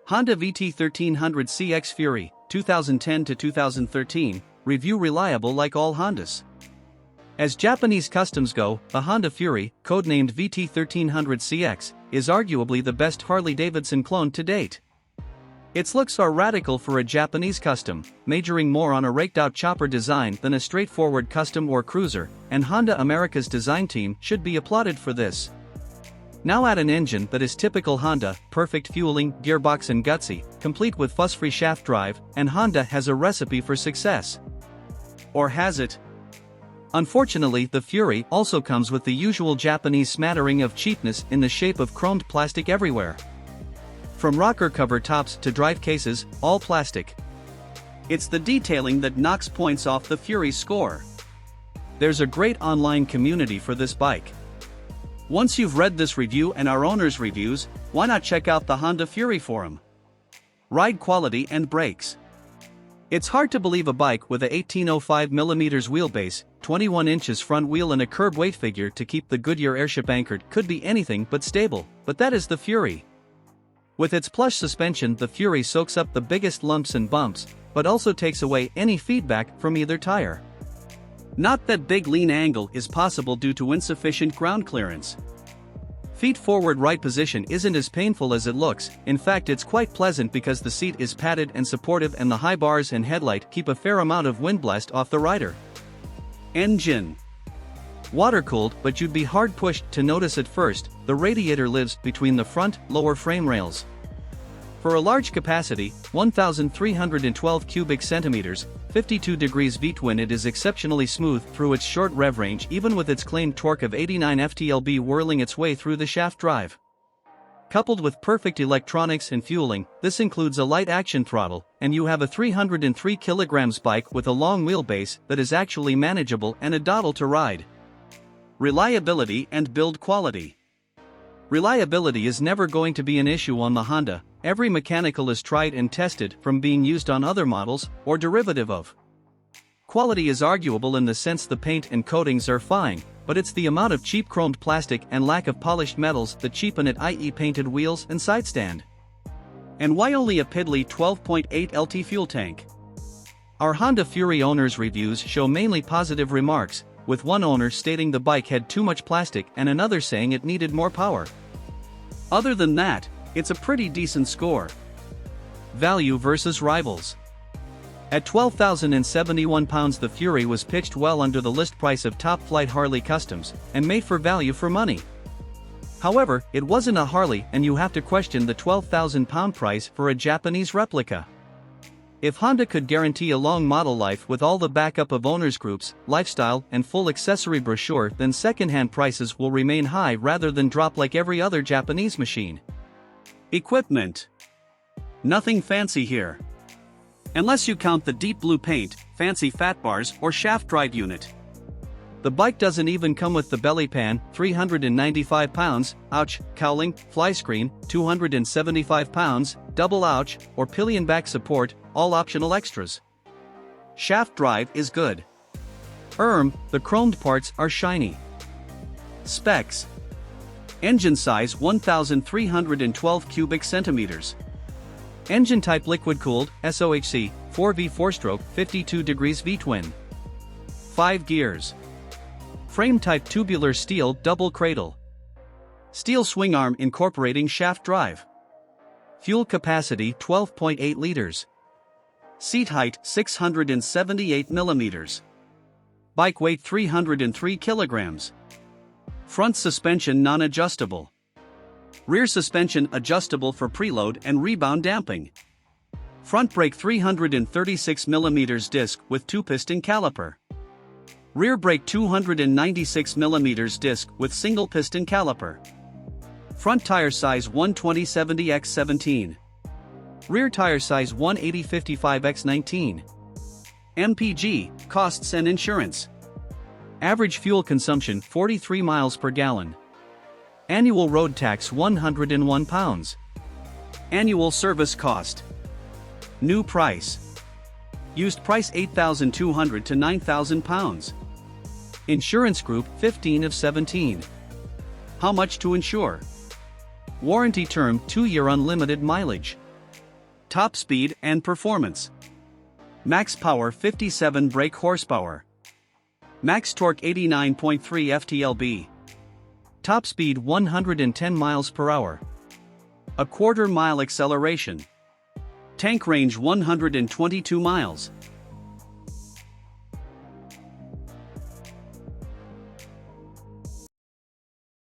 Honda VT1300CX Fury, 2010 to 2013, review reliable like all Hondas. As Japanese customs go, the Honda Fury, codenamed VT1300CX, is arguably the best Harley-Davidson clone to date. Its looks are radical for a Japanese custom, majoring more on a raked-out chopper design than a straightforward custom or cruiser, and Honda America's design team should be applauded for this. Now add an engine that is typical Honda, perfect fueling, gearbox and gutsy, complete with fuss-free shaft drive, and Honda has a recipe for success. Or has it? Unfortunately, the Fury also comes with the usual Japanese smattering of cheapness in the shape of chromed plastic everywhere. From rocker cover tops to drive cases, all plastic. It's the detailing that knocks points off the Fury's score. There's a great online community for this bike. Once you've read this review and our owner's reviews, why not check out the Honda Fury forum? Ride quality and brakes. It's hard to believe a bike with a 1805mm wheelbase, 21 inches front wheel and a curb weight figure to keep the Goodyear airship anchored could be anything but stable, but that is the Fury. With its plush suspension, the Fury soaks up the biggest lumps and bumps, but also takes away any feedback from either tire. Not that big lean angle is possible due to insufficient ground clearance. Feet forward right position isn't as painful as it looks, in fact it's quite pleasant because the seat is padded and supportive and the high bars and headlight keep a fair amount of wind blast off the rider. Engine. Water-cooled, but you'd be hard-pushed to notice at first, the radiator lives between the front, lower frame rails. For a large capacity, 1,312 cubic centimeters, 52 degrees V-twin, it is exceptionally smooth through its short rev range even with its claimed torque of 89 ft-lb whirling its way through the shaft drive. Coupled with perfect electronics and fueling, this includes a light action throttle, and you have a 303 kg bike with a long wheelbase that is actually manageable and a doddle to ride. Reliability and build quality. Reliability is never going to be an issue on the Honda. Every mechanical is tried and tested from being used on other models, or derivative of. Quality is arguable in the sense the paint and coatings are fine, but it's the amount of cheap chromed plastic and lack of polished metals that cheapen it, i.e. painted wheels and side stand. And why only a piddly 12.8 LT fuel tank? Our Honda Fury owner's reviews show mainly positive remarks, with one owner stating the bike had too much plastic and another saying it needed more power. Other than that, it's a pretty decent score. Value versus rivals. At £12,071 the Fury was pitched well under the list price of top-flight Harley customs, and made for value for money. However, it wasn't a Harley and you have to question the £12,000 price for a Japanese replica. If Honda could guarantee a long model life with all the backup of owners groups, lifestyle, and full accessory brochure, then second-hand prices will remain high rather than drop like every other Japanese machine. Equipment. Nothing fancy here. Unless you count the deep blue paint, fancy fat bars, or shaft drive unit. The bike doesn't even come with the belly pan, 395 pounds, ouch, cowling, fly screen, 275 pounds, double ouch, or pillion back support, all optional extras. Shaft drive is good. The chromed parts are shiny. Specs. Engine size 1,312 cubic centimeters. Engine type liquid cooled, SOHC, 4V 4-stroke, 52 degrees V-twin. 5 gears. Frame type tubular steel double cradle. Steel swing arm incorporating shaft drive. Fuel capacity 12.8 liters. Seat height 678 millimeters. Bike weight 303 kilograms. Front suspension non-adjustable. Rear suspension adjustable for preload and rebound damping. Front brake 336mm disc with 2-piston caliper. Rear brake 296mm disc with single-piston caliper. Front tire size 120/70x17. Rear tire size 180/55x19. MPG, costs and insurance. Average fuel consumption 43 miles per gallon. Annual road tax £101. Annual service cost. New price. Used price £8,200 to £9,000. Insurance group 15 of 17. How much to insure? Warranty term 2-year unlimited mileage. Top speed and performance. Max power 57 brake horsepower. Max torque 89.3 ft-lb. Top speed 110 miles per hour. A quarter mile acceleration. Tank range 122 miles.